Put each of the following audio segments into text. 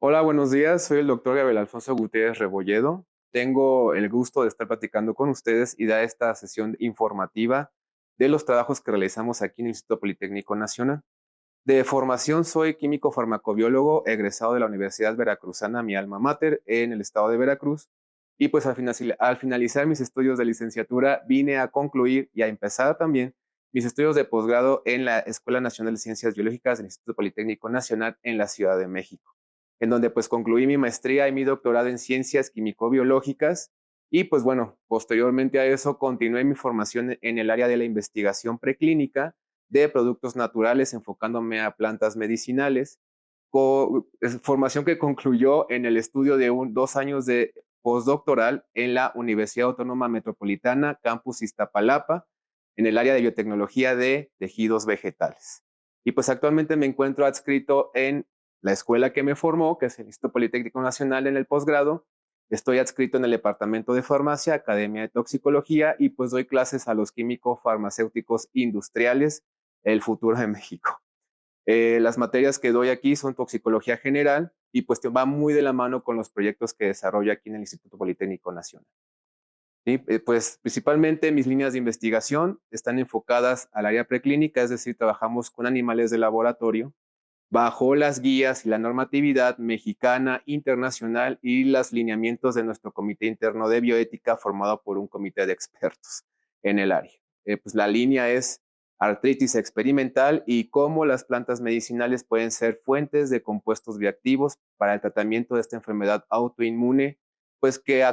Hola, buenos días. Soy el doctor Gabriel Alfonso Gutiérrez Rebolledo. Tengo el gusto de estar platicando con ustedes y dar esta sesión informativa de los trabajos que realizamos aquí en el Instituto Politécnico Nacional. De formación soy químico farmacobiólogo egresado de la Universidad Veracruzana, mi alma mater, en el estado de Veracruz. Y pues al finalizar mis estudios de licenciatura vine a concluir y a empezar también mis estudios de posgrado en la Escuela Nacional de Ciencias Biológicas del Instituto Politécnico Nacional en la Ciudad de México, en donde pues concluí mi maestría y mi doctorado en ciencias químico-biológicas. Y pues bueno, posteriormente a eso continué mi formación en el área de la investigación preclínica de productos naturales, enfocándome a plantas medicinales, formación que concluyó en el estudio de 2 años de postdoctoral en la Universidad Autónoma Metropolitana, Campus Iztapalapa, en el área de biotecnología de tejidos vegetales. Y pues actualmente me encuentro adscrito en la escuela que me formó, que es el Instituto Politécnico Nacional en el posgrado. Estoy adscrito en el departamento de farmacia, academia de toxicología, y pues doy clases a los químicos farmacéuticos industriales, el futuro de México. Las materias que doy aquí son toxicología general y pues va muy de la mano con los proyectos que desarrollo aquí en el Instituto Politécnico Nacional. Sí, pues principalmente mis líneas de investigación están enfocadas al área preclínica, es decir, trabajamos con animales de laboratorio bajo las guías y la normatividad mexicana, internacional y los lineamientos de nuestro comité interno de bioética formado por un comité de expertos en el área. Pues la línea es artritis experimental y cómo las plantas medicinales pueden ser fuentes de compuestos bioactivos para el tratamiento de esta enfermedad autoinmune, pues que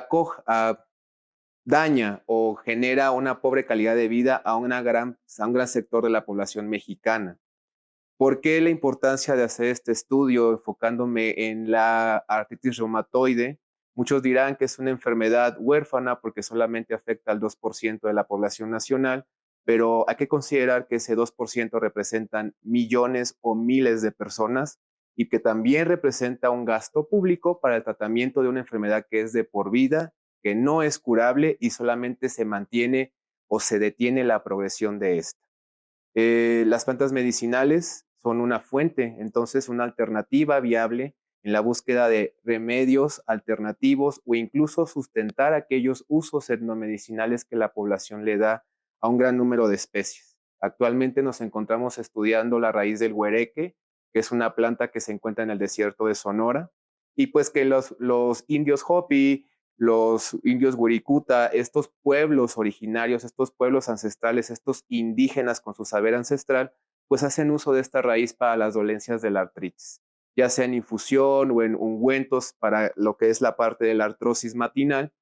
daña o genera una pobre calidad de vida a a un gran sector de la población mexicana. ¿Por qué la importancia de hacer este estudio enfocándome en la artritis reumatoide? Muchos dirán que es una enfermedad huérfana porque solamente afecta al 2% de la población nacional, pero hay que considerar que ese 2% representan millones o miles de personas y que también representa un gasto público para el tratamiento de una enfermedad que es de por vida, que no es curable y solamente se mantiene o se detiene la progresión de esta. Las plantas medicinales son una fuente, entonces una alternativa viable en la búsqueda de remedios alternativos o incluso sustentar aquellos usos etnomedicinales que la población le da a un gran número de especies. Actualmente nos encontramos estudiando la raíz del huereque, que es una planta que se encuentra en el desierto de Sonora, y pues que los indios Hopi, los indios Wirikuta, estos pueblos originarios, estos pueblos ancestrales, estos indígenas con su saber ancestral, pues hacen uso de esta raíz para las dolencias de la artritis, ya sea en infusión o en ungüentos para lo que es la parte de la artrosis matinal.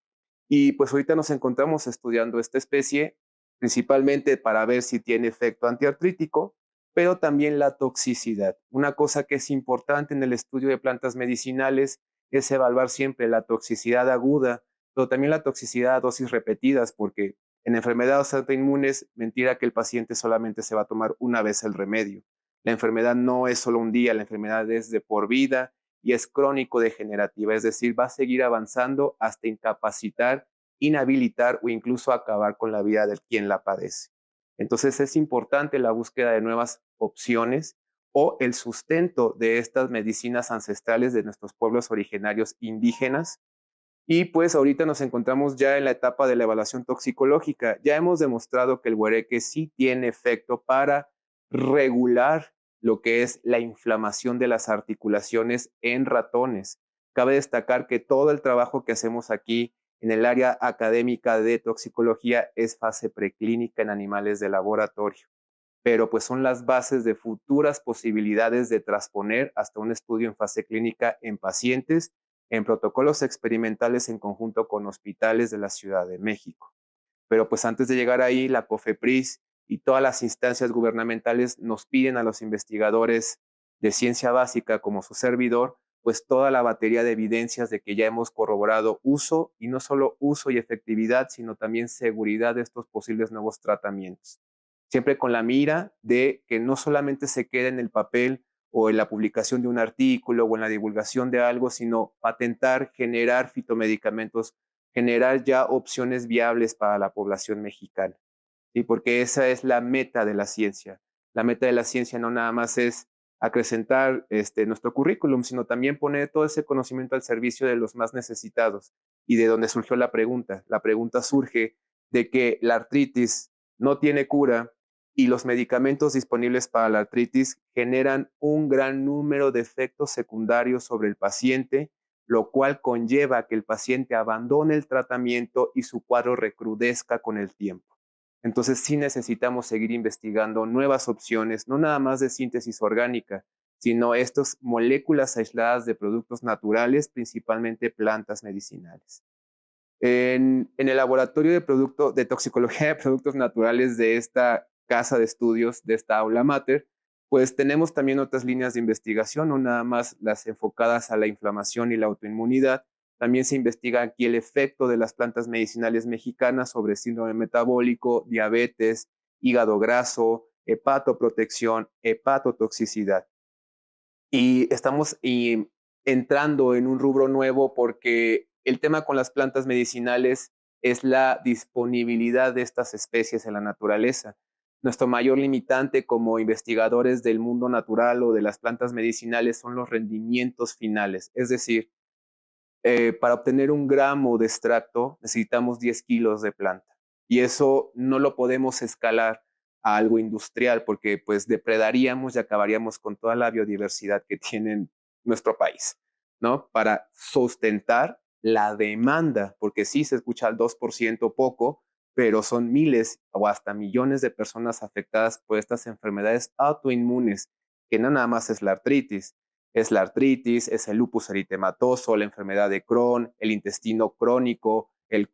Y pues ahorita nos encontramos estudiando esta especie principalmente para ver si tiene efecto antiartrítico, pero también la toxicidad. Una cosa que es importante en el estudio de plantas medicinales es evaluar siempre la toxicidad aguda, pero también la toxicidad a dosis repetidas, porque en enfermedades autoinmunes, mentira que el paciente solamente se va a tomar una vez el remedio. La enfermedad no es solo un día, la enfermedad es de por vida y es crónico-degenerativa, es decir, va a seguir avanzando hasta incapacitar, inhabilitar o incluso acabar con la vida de quien la padece. Entonces es importante la búsqueda de nuevas opciones o el sustento de estas medicinas ancestrales de nuestros pueblos originarios indígenas. Y pues ahorita nos encontramos ya en la etapa de la evaluación toxicológica. Ya hemos demostrado que el huereque sí tiene efecto para regular lo que es la inflamación de las articulaciones en ratones. Cabe destacar que todo el trabajo que hacemos aquí en el área académica de toxicología es fase preclínica en animales de laboratorio, pero pues son las bases de futuras posibilidades de transponer hasta un estudio en fase clínica en pacientes, en protocolos experimentales en conjunto con hospitales de la Ciudad de México. Pero pues antes de llegar ahí, la COFEPRIS y todas las instancias gubernamentales nos piden a los investigadores de ciencia básica como su servidor, pues toda la batería de evidencias de que ya hemos corroborado uso y no solo uso y efectividad, sino también seguridad de estos posibles nuevos tratamientos. Siempre con la mira de que no solamente se quede en el papel o en la publicación de un artículo o en la divulgación de algo, sino patentar, generar fitomedicamentos, generar ya opciones viables para la población mexicana. ¿Sí? Porque esa es la meta de la ciencia. La meta de la ciencia no nada más es acrecentar nuestro currículum, sino también poner todo ese conocimiento al servicio de los más necesitados. Y de donde surgió la pregunta. La pregunta surge de que la artritis no tiene cura y los medicamentos disponibles para la artritis generan un gran número de efectos secundarios sobre el paciente, lo cual conlleva que el paciente abandone el tratamiento y su cuadro recrudezca con el tiempo. Entonces sí necesitamos seguir investigando nuevas opciones, no nada más de síntesis orgánica, sino estas moléculas aisladas de productos naturales, principalmente plantas medicinales. En el laboratorio de toxicología de productos naturales de esta casa de estudios, de esta aula mater, pues tenemos también otras líneas de investigación, no nada más las enfocadas a la inflamación y la autoinmunidad. También se investiga aquí el efecto de las plantas medicinales mexicanas sobre síndrome metabólico, diabetes, hígado graso, hepatoprotección, hepatotoxicidad. Y estamos entrando en un rubro nuevo porque el tema con las plantas medicinales es la disponibilidad de estas especies en la naturaleza. Nuestro mayor limitante como investigadores del mundo natural o de las plantas medicinales son los rendimientos finales. Es decir, para obtener 1 gramo de extracto necesitamos 10 kilos de planta. Y eso no lo podemos escalar a algo industrial porque pues depredaríamos y acabaríamos con toda la biodiversidad que tiene nuestro país, ¿no? Para sustentar la demanda, porque sí se escucha al 2% poco, pero son miles o hasta millones de personas afectadas por estas enfermedades autoinmunes, que no nada más es la artritis, es la artritis, es el lupus eritematoso, la enfermedad de Crohn, el intestino crónico, el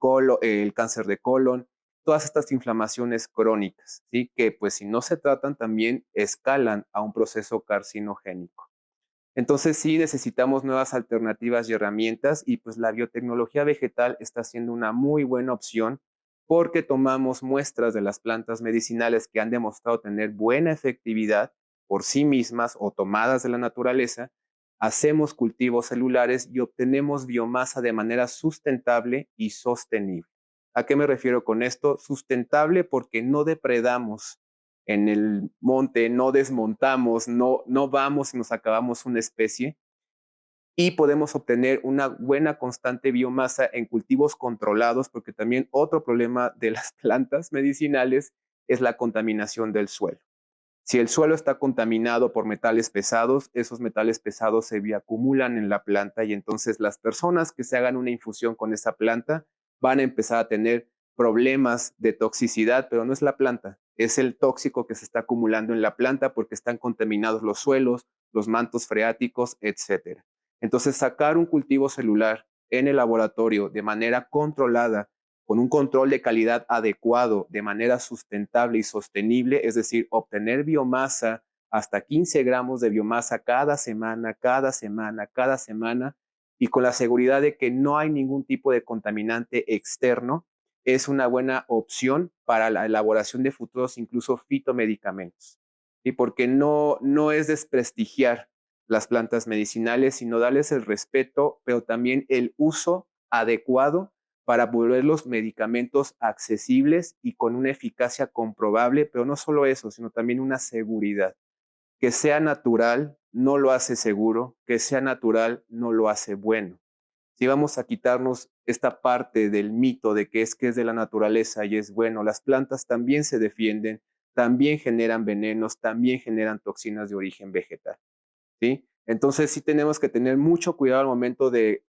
cáncer de colon, todas estas inflamaciones crónicas, ¿sí? Que pues si no se tratan también escalan a un proceso carcinogénico. Entonces sí necesitamos nuevas alternativas y herramientas y pues la biotecnología vegetal está siendo una muy buena opción porque tomamos muestras de las plantas medicinales que han demostrado tener buena efectividad por sí mismas o tomadas de la naturaleza, hacemos cultivos celulares y obtenemos biomasa de manera sustentable y sostenible. ¿A qué me refiero con esto? Sustentable porque no depredamos en el monte, no desmontamos, no vamos y nos acabamos una especie y podemos obtener una buena constante biomasa en cultivos controlados, porque también otro problema de las plantas medicinales es la contaminación del suelo. Si el suelo está contaminado por metales pesados, esos metales pesados se bioacumulan en la planta y entonces las personas que se hagan una infusión con esa planta van a empezar a tener problemas de toxicidad, pero no es la planta, es el tóxico que se está acumulando en la planta porque están contaminados los suelos, los mantos freáticos, etcétera. Entonces, sacar un cultivo celular en el laboratorio de manera controlada con un control de calidad adecuado, de manera sustentable y sostenible, es decir, obtener biomasa, hasta 15 gramos de biomasa cada semana, cada semana, cada semana, y con la seguridad de que no hay ningún tipo de contaminante externo, es una buena opción para la elaboración de futuros, incluso fitomedicamentos. Y porque no es desprestigiar las plantas medicinales, sino darles el respeto, pero también el uso adecuado para volver los medicamentos accesibles y con una eficacia comprobable, pero no solo eso, sino también una seguridad. Que sea natural no lo hace seguro, que sea natural no lo hace bueno. Si vamos a quitarnos esta parte del mito de que es de la naturaleza y es bueno, las plantas también se defienden, también generan venenos, también generan toxinas de origen vegetal, ¿sí? Entonces sí tenemos que tener mucho cuidado al momento de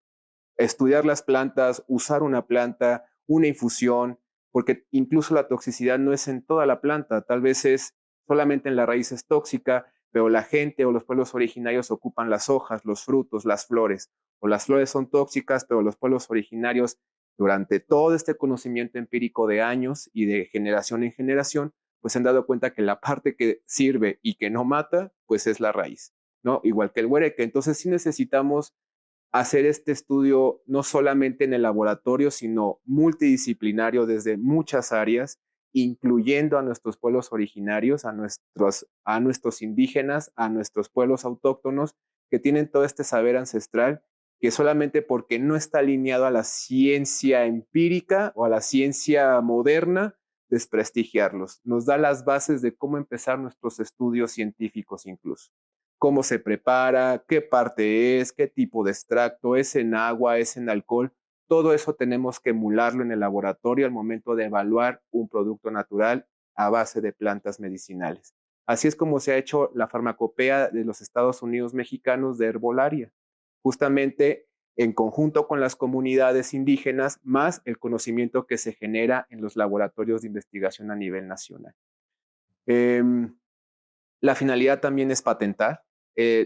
estudiar las plantas, usar una planta, una infusión, porque incluso la toxicidad no es en toda la planta, tal vez es solamente en la raíz es tóxica, pero la gente o los pueblos originarios ocupan las hojas, los frutos, las flores, o las flores son tóxicas, pero los pueblos originarios, durante todo este conocimiento empírico de años y de generación en generación, pues se han dado cuenta que la parte que sirve y que no mata, pues es la raíz, ¿no? Igual que el huereque. Entonces sí necesitamos hacer este estudio no solamente en el laboratorio, sino multidisciplinario desde muchas áreas, incluyendo a nuestros pueblos originarios, a nuestros indígenas, a nuestros pueblos autóctonos, que tienen todo este saber ancestral, que solamente porque no está alineado a la ciencia empírica o a la ciencia moderna, desprestigiarlos. Nos da las bases de cómo empezar nuestros estudios científicos incluso. cómo se prepara, qué parte es, qué tipo de extracto, es en agua, es en alcohol. Todo eso tenemos que emularlo en el laboratorio al momento de evaluar un producto natural a base de plantas medicinales. Así es como se ha hecho la farmacopea de los Estados Unidos mexicanos de herbolaria, justamente en conjunto con las comunidades indígenas, más el conocimiento que se genera en los laboratorios de investigación a nivel nacional. La finalidad también es patentar.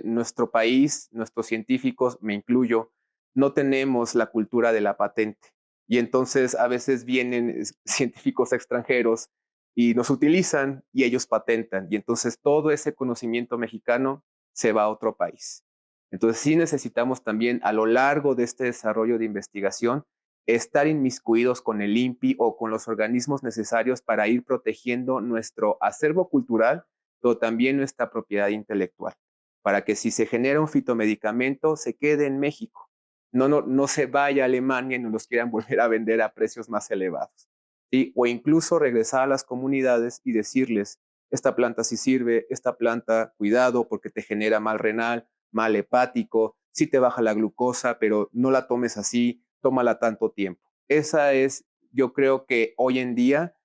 Nuestro país, nuestros científicos, me incluyo, no tenemos la cultura de la patente. Y entonces a veces vienen científicos extranjeros y nos utilizan y ellos patentan. Y entonces todo ese conocimiento mexicano se va a otro país. Entonces sí necesitamos también a lo largo de este desarrollo de investigación estar inmiscuidos con el INPI o con los organismos necesarios para ir protegiendo nuestro acervo cultural, pero también nuestra propiedad intelectual, para que si se genera un fitomedicamento se quede en México, no se vaya a Alemania y nos los quieran volver a vender a precios más elevados. ¿Sí? O incluso regresar a las comunidades y decirles, esta planta sí sirve, esta planta, cuidado porque te genera mal renal, mal hepático, sí te baja la glucosa, pero no la tomes así, tómala tanto tiempo. Esa es, yo creo que hoy en día,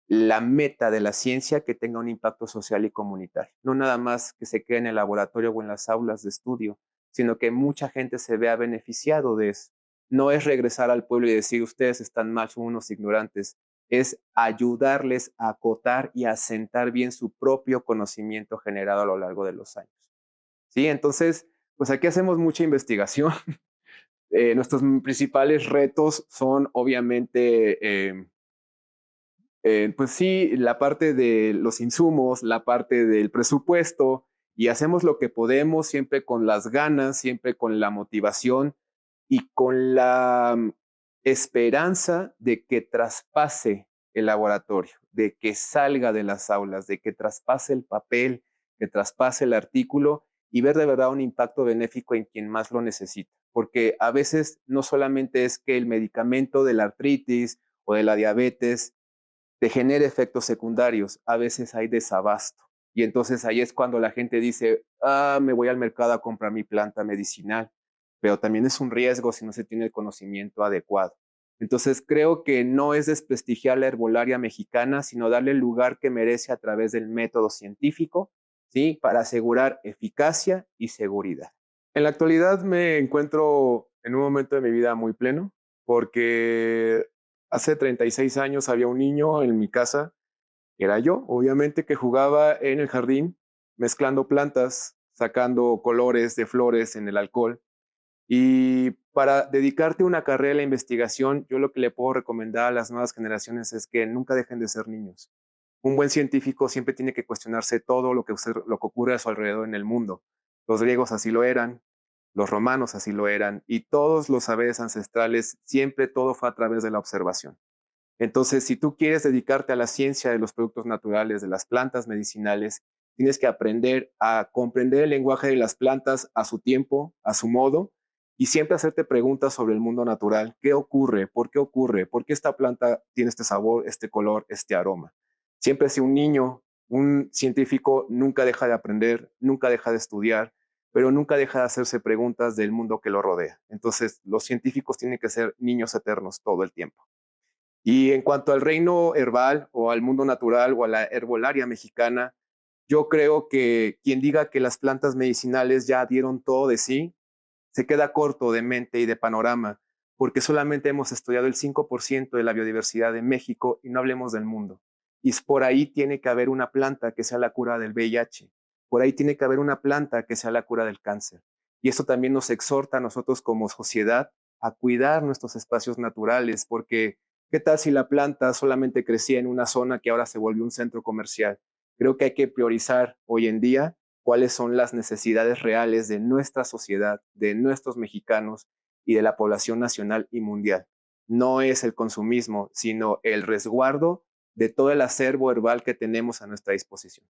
la meta de la ciencia, que tenga un impacto social y comunitario. No nada más que se quede en el laboratorio o en las aulas de estudio, sino que mucha gente se vea beneficiado de eso. No es regresar al pueblo y decir, ustedes están mal, son unos ignorantes. Es ayudarles a acotar y a asentar bien su propio conocimiento generado a lo largo de los años. ¿Sí? Entonces, pues aquí hacemos mucha investigación. Nuestros principales retos son, obviamente, pues sí, la parte de los insumos, la parte del presupuesto, y hacemos lo que podemos siempre con las ganas, siempre con la motivación y con la esperanza de que traspase el laboratorio, de que salga de las aulas, de que traspase el papel, que traspase el artículo y ver de verdad un impacto benéfico en quien más lo necesita. Porque a veces no solamente es que el medicamento de la artritis o de la diabetes te genera efectos secundarios, a veces hay desabasto. Y entonces ahí es cuando la gente dice, me voy al mercado a comprar mi planta medicinal, pero también es un riesgo si no se tiene el conocimiento adecuado. Entonces creo que no es desprestigiar la herbolaria mexicana, sino darle el lugar que merece a través del método científico, ¿sí? Para asegurar eficacia y seguridad. En la actualidad me encuentro en un momento de mi vida muy pleno, porque hace 36 años había un niño en mi casa, que era yo, obviamente, que jugaba en el jardín mezclando plantas, sacando colores de flores en el alcohol. Y para dedicarte a una carrera de la investigación, yo lo que le puedo recomendar a las nuevas generaciones es que nunca dejen de ser niños. Un buen científico siempre tiene que cuestionarse todo lo que ocurre a su alrededor en el mundo. Los griegos así lo eran, los romanos así lo eran, y todos los saberes ancestrales, siempre todo fue a través de la observación. Entonces, si tú quieres dedicarte a la ciencia de los productos naturales, de las plantas medicinales, tienes que aprender a comprender el lenguaje de las plantas a su tiempo, a su modo, y siempre hacerte preguntas sobre el mundo natural. ¿Qué ocurre? ¿Por qué ocurre? ¿Por qué esta planta tiene este sabor, este color, este aroma? Siempre si un niño, un científico, nunca deja de aprender, nunca deja de estudiar, pero nunca deja de hacerse preguntas del mundo que lo rodea. Entonces, los científicos tienen que ser niños eternos todo el tiempo. Y en cuanto al reino herbal o al mundo natural o a la herbolaria mexicana, yo creo que quien diga que las plantas medicinales ya dieron todo de sí, se queda corto de mente y de panorama, porque solamente hemos estudiado el 5% de la biodiversidad de México y no hablemos del mundo. Y por ahí tiene que haber una planta que sea la cura del VIH, por ahí tiene que haber una planta que sea la cura del cáncer. Y esto también nos exhorta a nosotros como sociedad a cuidar nuestros espacios naturales, porque ¿qué tal si la planta solamente crecía en una zona que ahora se volvió un centro comercial? Creo que hay que priorizar hoy en día cuáles son las necesidades reales de nuestra sociedad, de nuestros mexicanos y de la población nacional y mundial. No es el consumismo, sino el resguardo de todo el acervo herbal que tenemos a nuestra disposición.